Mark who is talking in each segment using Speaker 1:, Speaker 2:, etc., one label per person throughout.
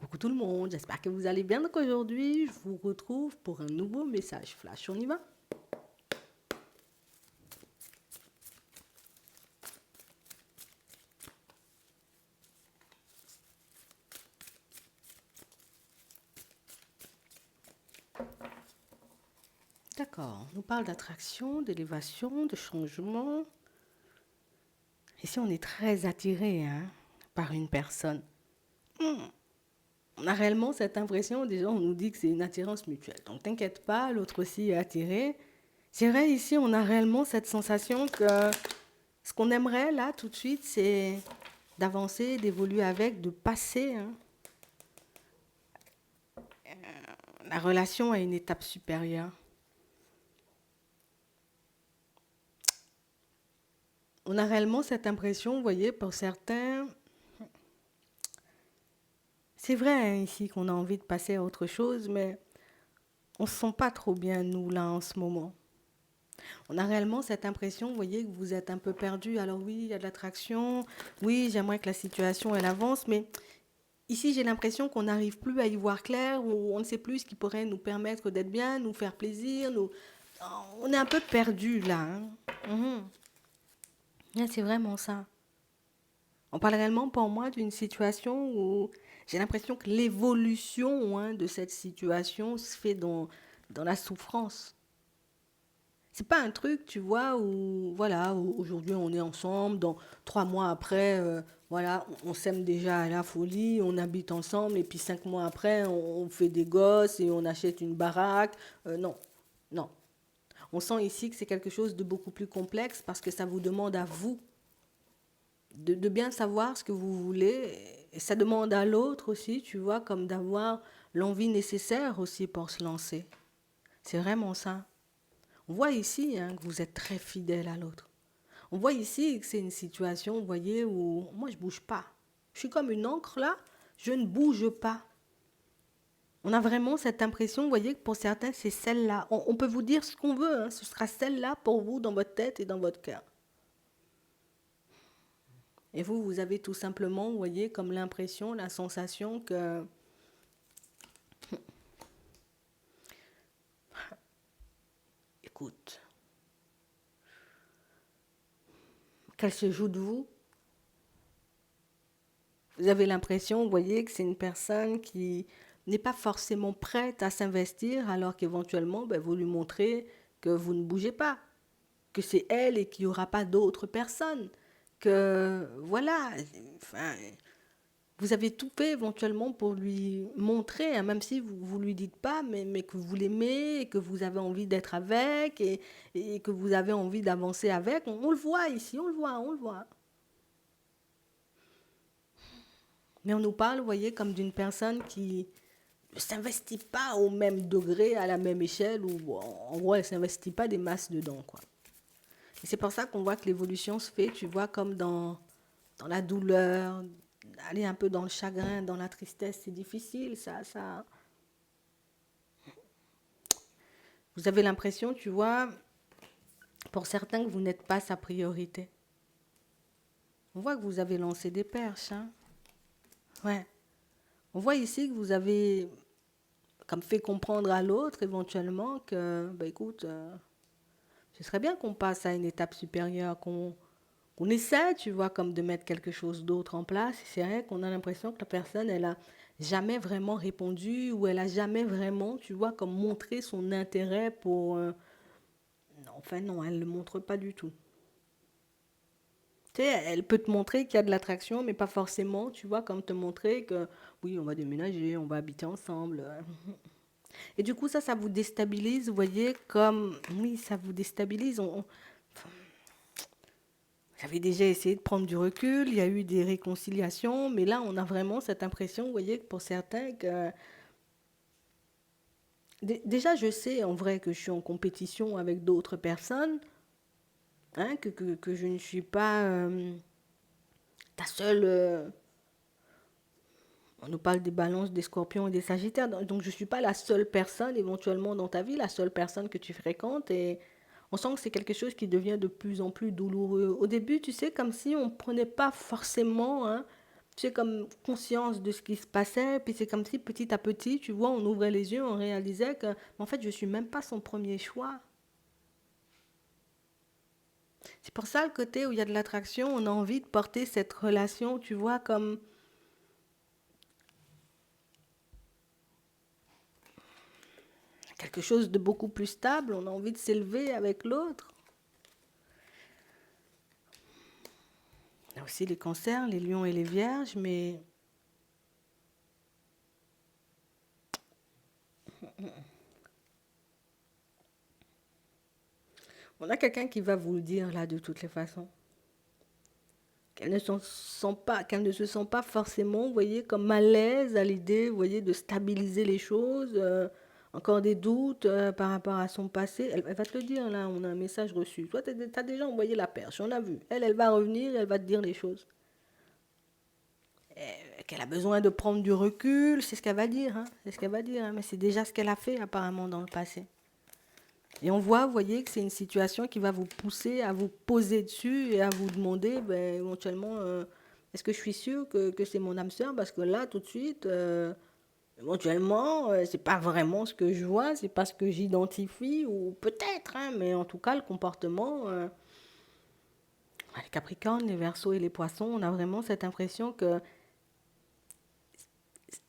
Speaker 1: Coucou tout le monde, j'espère que vous allez bien. Donc aujourd'hui, je vous retrouve pour un nouveau message flash. On y va? D'accord, on nous parle d'attraction, d'élévation, de changement. Ici, on est très attiré par une personne. On a réellement cette impression, déjà, on nous dit que c'est une attirance mutuelle. Donc t'inquiète pas, l'autre aussi est attiré. C'est vrai, ici, on a réellement cette sensation que ce qu'on aimerait là, tout de suite, c'est d'avancer, d'évoluer avec, de passer la relation à une étape supérieure. On a réellement cette impression, vous voyez, pour certains, c'est vrai ici qu'on a envie de passer à autre chose, mais on ne se sent pas trop bien, nous, là, en ce moment. On a réellement cette impression, vous voyez, que vous êtes un peu perdu. Alors oui, il y a de l'attraction, oui, j'aimerais que la situation, elle avance, mais ici, j'ai l'impression qu'on n'arrive plus à y voir clair, ou on ne sait plus ce qui pourrait nous permettre d'être bien, nous faire plaisir. On est un peu perdu là. Mhm. C'est vraiment ça. On parle réellement pour moi d'une situation où j'ai l'impression que l'évolution de cette situation se fait dans la souffrance. C'est pas un truc, tu vois, où voilà, aujourd'hui on est ensemble, dans 3 mois après, voilà, on s'aime déjà à la folie, on habite ensemble, et puis 5 mois après, on fait des gosses et on achète une baraque. Non, non. On sent ici que c'est quelque chose de beaucoup plus complexe parce que ça vous demande à vous de bien savoir ce que vous voulez. Et ça demande à l'autre aussi, tu vois, comme d'avoir l'envie nécessaire aussi pour se lancer. C'est vraiment ça. On voit ici que vous êtes très fidèle à l'autre. On voit ici que c'est une situation, vous voyez, où moi je bouge pas. Je suis comme une encre là, je ne bouge pas. On a vraiment cette impression, vous voyez, que pour certains, c'est celle-là. On peut vous dire ce qu'on veut, ce sera celle-là pour vous dans votre tête et dans votre cœur. Et vous, vous avez tout simplement, vous voyez, comme l'impression, la sensation que, écoute, qu'elle se joue de vous. Vous avez l'impression, vous voyez, que c'est une personne qui n'est pas forcément prête à s'investir, alors qu'éventuellement, vous lui montrez que vous ne bougez pas, que c'est elle et qu'il n'y aura pas d'autres personnes. Que, voilà, enfin, vous avez tout fait éventuellement pour lui montrer, même si vous ne lui dites pas, mais que vous l'aimez, et que vous avez envie d'être avec, et que vous avez envie d'avancer avec. On le voit ici, on le voit, on le voit. Mais on nous parle, vous voyez, comme d'une personne qui ne s'investit pas au même degré, à la même échelle, ou en gros, elle ne s'investit pas des masses dedans, quoi. Et c'est pour ça qu'on voit que l'évolution se fait, tu vois, comme dans la douleur, aller un peu dans le chagrin, dans la tristesse, c'est difficile, ça. Vous avez l'impression, tu vois, pour certains, que vous n'êtes pas sa priorité. On voit que vous avez lancé des perches, hein. Ouais. On voit ici que vous avez comme fait comprendre à l'autre éventuellement que, écoute, ce serait bien qu'on passe à une étape supérieure, qu'on essaie, tu vois, comme de mettre quelque chose d'autre en place. C'est vrai qu'on a l'impression que la personne, elle a jamais vraiment répondu ou elle a jamais vraiment, tu vois, comme montré son intérêt pour... Non, enfin non, elle ne le montre pas du tout. Tu sais, elle peut te montrer qu'il y a de l'attraction, mais pas forcément, tu vois, comme te montrer que oui, on va déménager, on va habiter ensemble. Et du coup, ça vous déstabilise, vous voyez, comme, oui, ça vous déstabilise. J'avais déjà essayé de prendre du recul, il y a eu des réconciliations, mais là, on a vraiment cette impression, vous voyez, que pour certains, que... Déjà, je sais en vrai que je suis en compétition avec d'autres personnes, hein, que je ne suis pas ta seule... on nous parle des balances, des scorpions et des sagittaires, donc je ne suis pas la seule personne éventuellement dans ta vie, la seule personne que tu fréquentes, et on sent que c'est quelque chose qui devient de plus en plus douloureux. Au début, tu sais, comme si on ne prenait pas forcément tu sais, comme conscience de ce qui se passait, puis c'est comme si petit à petit, tu vois, on ouvrait les yeux, on réalisait que, en fait, je ne suis même pas son premier choix. C'est pour ça le côté où il y a de l'attraction, on a envie de porter cette relation, tu vois, comme quelque chose de beaucoup plus stable, on a envie de s'élever avec l'autre. Il y a aussi les cancers, les lions et les vierges, mais on a quelqu'un qui va vous le dire là de toutes les façons. Qu'elle ne se sent pas forcément, vous voyez, comme à l'aise à l'idée, vous voyez, de stabiliser les choses, encore des doutes par rapport à son passé. Elle va te le dire, là, on a un message reçu. Toi, tu as déjà envoyé la perche, on a vu. Elle va revenir, elle va te dire les choses. Qu'elle a besoin de prendre du recul, c'est ce qu'elle va dire, hein, c'est ce qu'elle va dire, hein, mais c'est déjà ce qu'elle a fait apparemment dans le passé. Et on voit, vous voyez, que c'est une situation qui va vous pousser à vous poser dessus et à vous demander, ben, éventuellement, est-ce que je suis sûre que c'est mon âme sœur? Parce que là, tout de suite, éventuellement, c'est pas vraiment ce que je vois, c'est pas ce que j'identifie, ou peut-être, hein, mais en tout cas, le comportement, les Capricornes, les Verseaux et les Poissons, on a vraiment cette impression que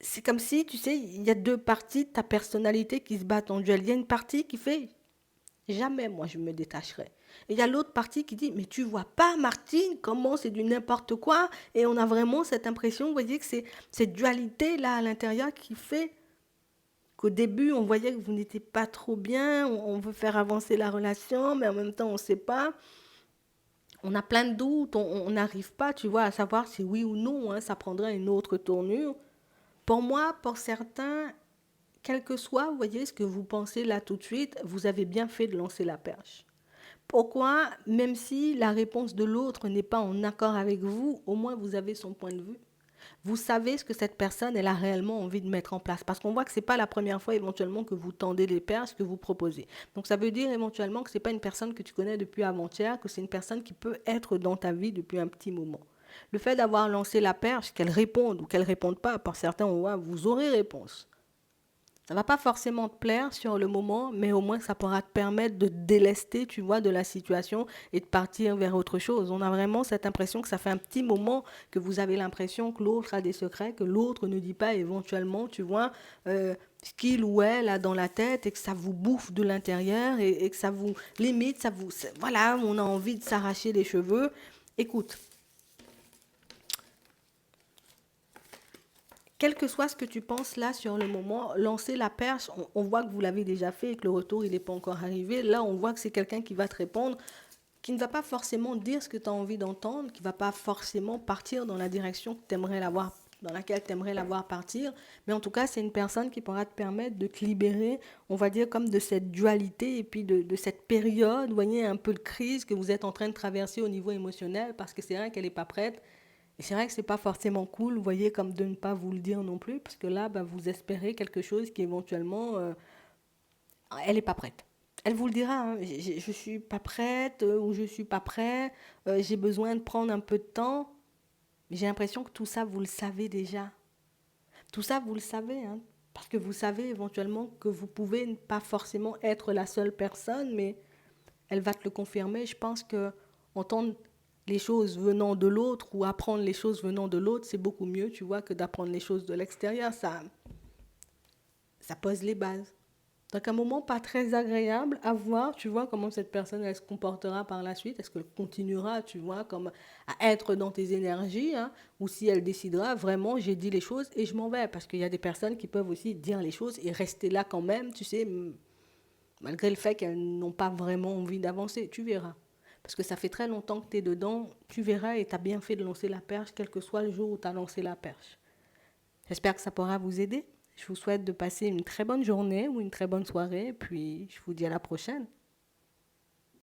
Speaker 1: c'est comme si, tu sais, il y a deux parties de ta personnalité qui se battent en duel. Il y a une partie qui fait jamais moi je me détacherai. Et il y a l'autre partie qui dit, mais tu vois pas Martine, comment c'est du n'importe quoi. Et on a vraiment cette impression, vous voyez, que c'est cette dualité là à l'intérieur qui fait qu'au début on voyait que vous n'étiez pas trop bien, on veut faire avancer la relation, mais en même temps on ne sait pas. On a plein de doutes, on n'arrive pas, tu vois, à savoir si oui ou non, hein, ça prendrait une autre tournure. Pour moi, pour certains, quel que soit, vous voyez, ce que vous pensez là tout de suite, vous avez bien fait de lancer la perche. Pourquoi? Même si la réponse de l'autre n'est pas en accord avec vous, au moins vous avez son point de vue. Vous savez ce que cette personne elle a réellement envie de mettre en place. Parce qu'on voit que ce n'est pas la première fois éventuellement que vous tendez les perches, que vous proposez. Donc ça veut dire éventuellement que ce n'est pas une personne que tu connais depuis avant-hier, que c'est une personne qui peut être dans ta vie depuis un petit moment. Le fait d'avoir lancé la perche, qu'elle réponde ou qu'elle ne réponde pas, par certains, on voit, vous aurez réponse. Ça ne va pas forcément te plaire sur le moment, mais au moins ça pourra te permettre de te délester, tu vois, de la situation et de partir vers autre chose. On a vraiment cette impression que ça fait un petit moment que vous avez l'impression que l'autre a des secrets, que l'autre ne dit pas éventuellement, tu vois, ce qu'il ou elle a dans la tête et que ça vous bouffe de l'intérieur et que ça vous limite, voilà, on a envie de s'arracher les cheveux. Écoute, quel que soit ce que tu penses là sur le moment, lancer la perche, on voit que vous l'avez déjà fait et que le retour il n'est pas encore arrivé. Là, on voit que c'est quelqu'un qui va te répondre, qui ne va pas forcément dire ce que tu as envie d'entendre, qui ne va pas forcément partir dans la direction que t'aimerais l'avoir, dans laquelle tu aimerais la voir partir. Mais en tout cas, c'est une personne qui pourra te permettre de te libérer, on va dire, comme de cette dualité et puis de cette période, vous voyez, un peu de crise que vous êtes en train de traverser au niveau émotionnel, parce que c'est vrai qu'elle n'est pas prête. Et c'est vrai que c'est pas forcément cool, vous voyez, comme de ne pas vous le dire non plus, parce que là, bah, vous espérez quelque chose qui éventuellement, elle n'est pas prête. Elle vous le dira, hein, je suis pas prête ou je suis pas prêt, j'ai besoin de prendre un peu de temps. Mais j'ai l'impression que tout ça, vous le savez déjà. Tout ça, vous le savez, hein, parce que vous savez éventuellement que vous pouvez ne pas forcément être la seule personne, mais elle va te le confirmer. Je pense que entendre les choses venant de l'autre ou apprendre les choses venant de l'autre, c'est beaucoup mieux, tu vois, que d'apprendre les choses de l'extérieur. Ça pose les bases. Donc un moment pas très agréable à voir, tu vois, comment cette personne elle se comportera par la suite. Est-ce qu'elle continuera, tu vois, comme à être dans tes énergies, hein, ou si elle décidera vraiment, j'ai dit les choses et je m'en vais. Parce qu'il y a des personnes qui peuvent aussi dire les choses et rester là quand même, tu sais, malgré le fait qu'elles n'ont pas vraiment envie d'avancer. Tu verras. Parce que ça fait très longtemps que tu es dedans, tu verras et tu as bien fait de lancer la perche, quel que soit le jour où tu as lancé la perche. J'espère que ça pourra vous aider. Je vous souhaite de passer une très bonne journée ou une très bonne soirée, puis je vous dis à la prochaine.